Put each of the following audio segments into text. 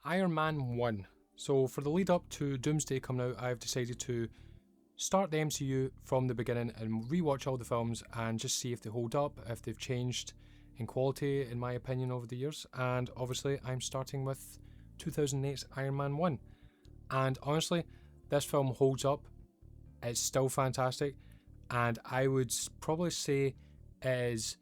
Iron Man 1. So for the lead up to Doomsday coming out, I've decided to start the MCU from the beginning and rewatch all the films and just see if they hold up, if they've changed in quality, in my opinion, over the years. And obviously, I'm starting with 2008's Iron Man 1. And honestly, this film holds up. It's still fantastic. And I would probably say it is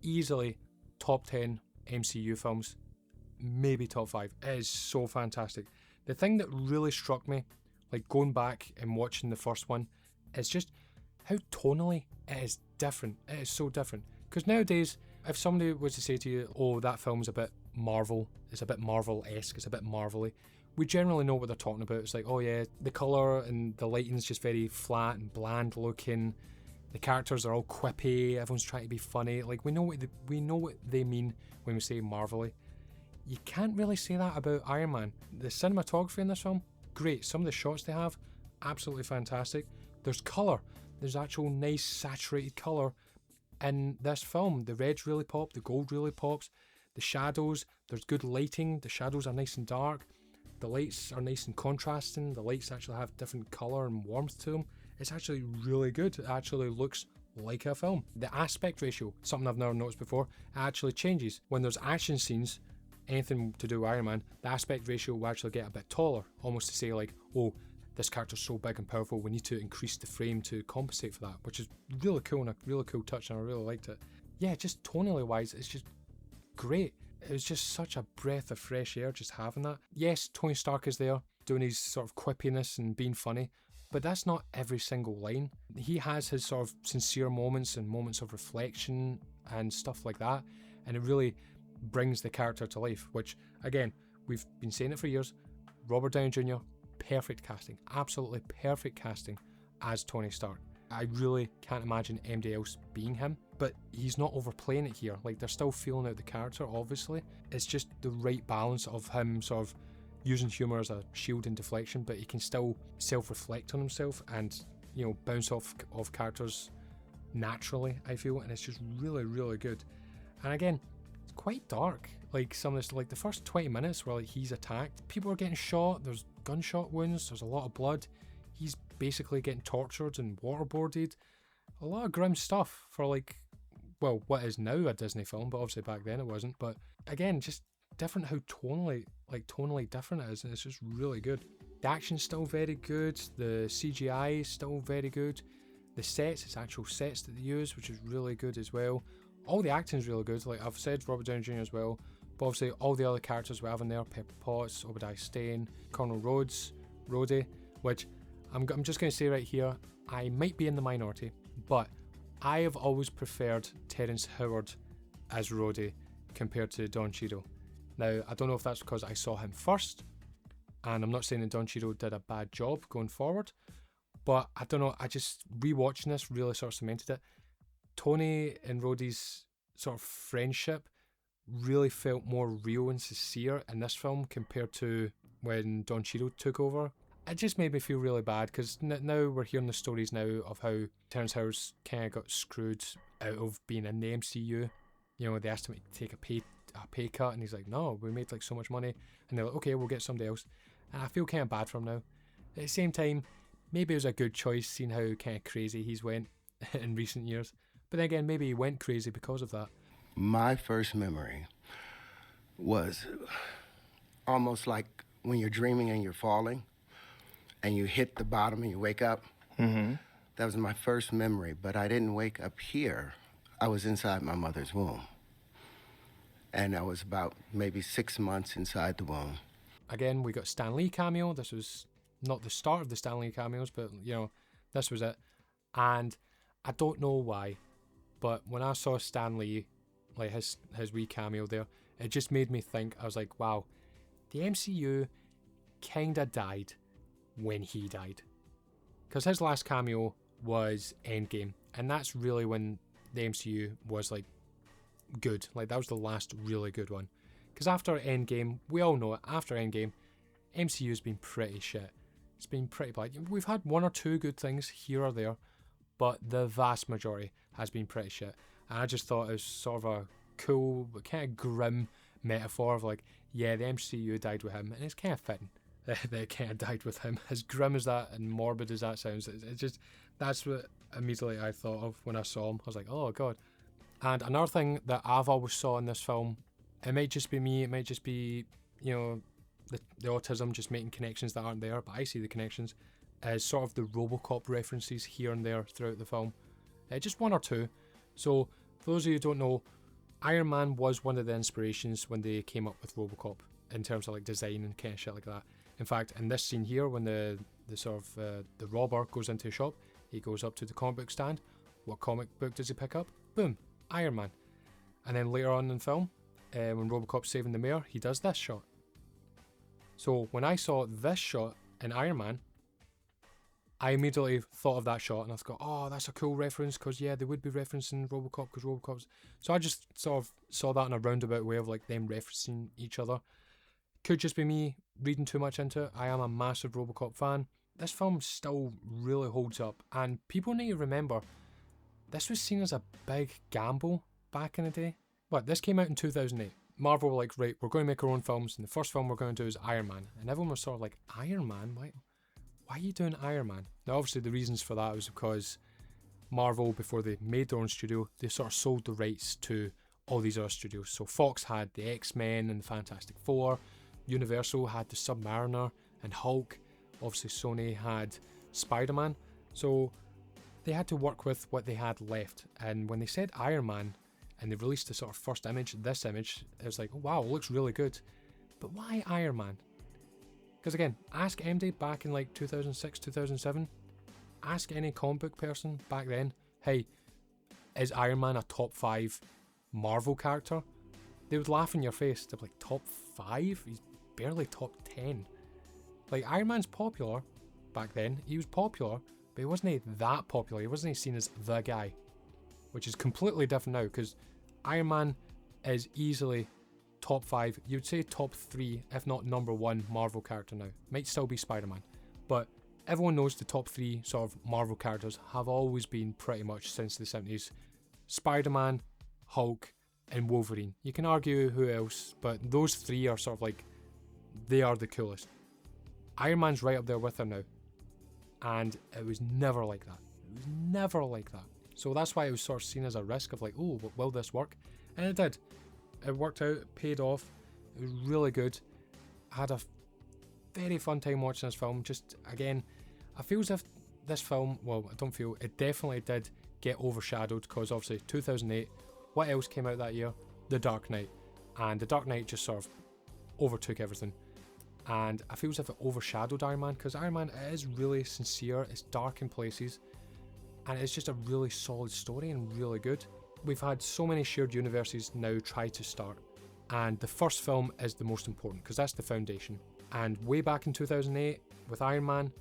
easily top 10 MCU films, maybe top 5. It is so fantastic. The thing that really struck me, like going back and watching the first one, is just how tonally it is different. It is so different. Because nowadays, if somebody was to say to you, oh, that film's a bit Marvel, it's a bit Marvel-esque, it's a bit Marvel-y, we generally know what they're talking about. It's like, oh yeah, the colour and the lighting's just very flat and bland looking. The characters are all quippy, everyone's trying to be funny. Like, we know what they mean when we say Marvel-y. You can't really say that about Iron Man. The cinematography in this film, great. Some of the shots they have, absolutely fantastic. There's colour. There's actual nice saturated colour in this film. The reds really pop, the gold really pops. The shadows, there's good lighting. The shadows are nice and dark. The lights are nice and contrasting. The lights actually have different colour and warmth to them. It's actually really good. It actually looks like a film. The aspect ratio, something I've never noticed before, actually changes. When there's action scenes, anything to do with Iron Man, the aspect ratio will actually get a bit taller, almost to say like, oh, this character's so big and powerful, we need to increase the frame to compensate for that, which is really cool and a really cool touch, and I really liked it. Yeah, just tonally wise, it's just great. It was just such a breath of fresh air just having that. Yes, Tony Stark is there, doing his sort of quippiness and being funny, but that's not every single line. He has his sort of sincere moments and moments of reflection and stuff like that, and it really brings the character to life, which, again, we've been saying it for years. Robert Downey Jr., perfect casting, absolutely perfect casting as Tony Stark. I really can't imagine anybody else being him, but he's not overplaying it here. Like, they're still feeling out the character, obviously. It's just the right balance of him sort of using humour as a shield and deflection, but he can still self-reflect on himself and, you know, bounce off characters naturally, I feel, and it's just really, really good. And again, it's quite dark. Like, some of this, like the first 20 minutes where like he's attacked, people are getting shot, there's gunshot wounds, there's a lot of blood, he's basically getting tortured and waterboarded. A lot of grim stuff for, like, well, what is now a Disney film, but obviously back then it wasn't. But again, just different how tonally different it is, and it's just really good. The action's still very good, the CGI is still very good, the sets, it's actual sets that they use, which is really good as well. All the acting's really good, like I've said, Robert Downey Jr. as well, but obviously all the other characters we have in there, Pepper Potts, Obadiah Stane, Colonel Rhodey, which I'm just going to say right here, I might be in the minority, but I have always preferred Terrence Howard as Rhodey compared to Don Cheadle. Now, I don't know if that's because I saw him first, and I'm not saying that Don Cheadle did a bad job going forward, but I don't know, I just, rewatching this really sort of cemented it. Tony and Rhodey's sort of friendship really felt more real and sincere in this film compared to when Don Cheadle took over. It just made me feel really bad, because now we're hearing the stories now of how Terrence Howard's kind of got screwed out of being in the MCU. You know, they asked him to take a pay cut, and he's like, no, we made like so much money, and they're like, okay, we'll get somebody else. And I feel kind of bad for him now. At the same time, maybe it was a good choice, seeing how kind of crazy he's went in recent years. But then again, maybe he went crazy because of that. My first memory was almost like when you're dreaming and you're falling, and you hit the bottom and you wake up. Mm-hmm. That was my first memory, but I didn't wake up here. I was inside my mother's womb. And I was about maybe 6 months inside the womb. Again, we got Stan Lee cameo. This was not the start of the Stan Lee cameos, but, you know, this was it. And I don't know why, but when I saw Stan Lee, like his wee cameo there, it just made me think, I was like, wow, the MCU kinda died when he died. Because his last cameo was Endgame, and that's really when the MCU was like good. Like, that was the last really good one. Because after Endgame, we all know it, after Endgame, MCU's been pretty shit. It's been pretty bad. We've had one or two good things here or there, but the vast majority has been pretty shit. And I just thought it was sort of a cool, but kind of grim metaphor of like, yeah, the MCU died with him, and it's kind of fitting that it kind of died with him. As grim as that and morbid as that sounds, it's just, that's what immediately I thought of when I saw him. I was like, oh god. And another thing that I've always saw in this film, it might just be me, it might just be, you know, the autism just making connections that aren't there, but I see the connections, is sort of the RoboCop references here and there throughout the film. Just one or two. So, for those of you who don't know, Iron Man was one of the inspirations when they came up with RoboCop in terms of like design and kind of shit like that. In fact, in this scene here, when the sort of the robber goes into a shop, he goes up to the comic book stand. What comic book does he pick up? Boom, Iron Man. And then later on in film, when RoboCop's saving the mayor, he does this shot. So when I saw this shot in Iron Man, I immediately thought of that shot and I thought, oh, that's a cool reference, because yeah, they would be referencing RoboCop because RoboCop's... So I just sort of saw that in a roundabout way of like them referencing each other. Could just be me reading too much into it. I am a massive RoboCop fan. This film still really holds up, and people need to remember, this was seen as a big gamble back in the day. But this came out in 2008. Marvel were like, right, we're going to make our own films, and the first film we're going to do is Iron Man. And everyone was sort of like, Iron Man? Why are you doing Iron Man? Now, obviously, the reasons for that was because Marvel, before they made their own studio, they sort of sold the rights to all these other studios. So Fox had the X-Men and the Fantastic Four, Universal had the Submariner and Hulk, obviously Sony had Spider-Man. So they had to work with what they had left. And when they said Iron Man, and they released the sort of first image, this image, it was like, oh, wow, it looks really good. But why Iron Man? Because again, ask MD back in like 2006, 2007, ask any comic book person back then, hey, is Iron Man a top 5 Marvel character? They would laugh in your face. They'd be like, top 5? He's barely top 10. Like, Iron Man's popular back then. He was popular, but he wasn't that popular. He wasn't seen as the guy, which is completely different now, because Iron Man is easily top 5, you'd say top 3, if not number 1 Marvel character now. Might still be Spider-Man, but everyone knows the top 3 sort of Marvel characters have always been pretty much since the 70s. Spider-Man, Hulk, and Wolverine. You can argue who else, but those 3 are sort of like, they are the coolest. Iron Man's right up there with them now, and it was never like that. It was never like that. So that's why it was sort of seen as a risk of like, oh, will this work? And it did. It worked out, it paid off. It was really good. I had a very fun time watching this film. Just, again, I feel as if this film, well, I don't feel, it definitely did get overshadowed, because obviously 2008, what else came out that year? The Dark Knight. And The Dark Knight just sort of overtook everything. And I feel as if it overshadowed Iron Man, because Iron Man is really sincere, it's dark in places, and it's just a really solid story and really good. We've had so many shared universes now try to start, and the first film is the most important, because that's the foundation. And way back in 2008 with Iron Man,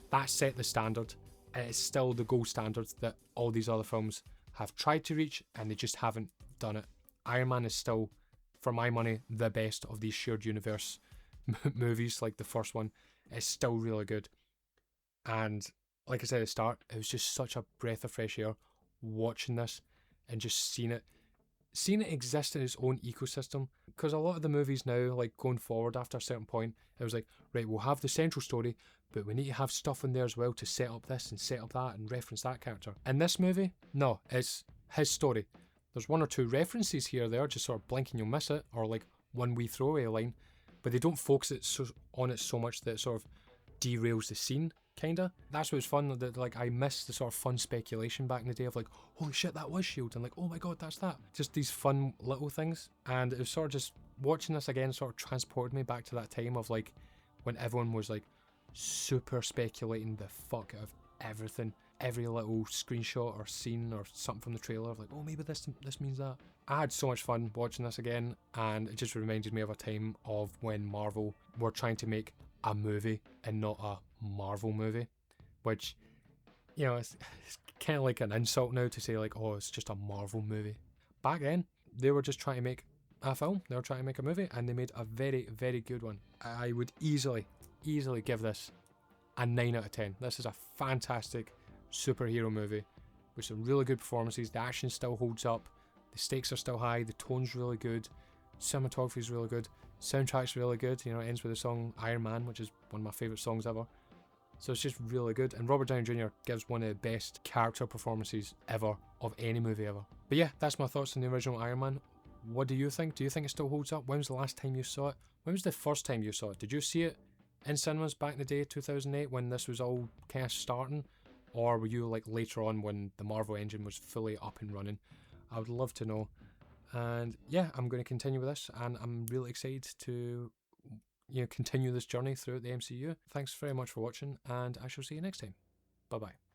that set the standard, and it's still the gold standard that all these other films have tried to reach, and they just haven't done it. Iron Man is still, for my money, the best of these shared universe movies. Like the first one is still really good, and like I said at the start, it was just such a breath of fresh air watching this and just seeing it exist in its own ecosystem. Because a lot of the movies now, like going forward after a certain point, it was like, right, we'll have the central story, but we need to have stuff in there as well to set up this and set up that and reference that character. In this movie, no, it's his story. There's 1 or 2 references here or there, just sort of blink and you'll miss it, or like one wee throwaway line, but they don't focus on it so much that it sort of derails the scene, kinda. That's what's fun, that like I miss the sort of fun speculation back in the day of like, holy shit, that was S.H.I.E.L.D. and like, oh my god, that's that. Just these fun little things. And it was sort of just watching this again sort of transported me back to that time of like when everyone was like super speculating the fuck out of everything. Every little screenshot or scene or something from the trailer of like, oh, maybe this means that. I had so much fun watching this again, and it just reminded me of a time of when Marvel were trying to make a movie and not a Marvel movie, which, you know, it's kind of like an insult now to say like, oh, it's just a Marvel movie. Back then, they were just trying to make a film, they were trying to make a movie, and they made a very, very good one. I would easily give this a 9 out of 10. This is a fantastic superhero movie with some really good performances. The action still holds up, the stakes are still high, the tone's really good, cinematography is really good. Soundtrack's really good, you know, it ends with the song Iron Man, which is one of my favourite songs ever. So it's just really good, and Robert Downey Jr. gives one of the best character performances ever of any movie ever. But yeah, that's my thoughts on the original Iron Man. What do you think? Do you think it still holds up? When was the last time you saw it? When was the first time you saw it? Did you see it in cinemas back in the day, 2008, when this was all kind of starting? Or were you like later on when the Marvel engine was fully up and running? I would love to know. And yeah, I'm going to continue with this, and I'm really excited to continue this journey throughout the MCU. Thanks very much for watching, and I shall see you next time. Bye bye.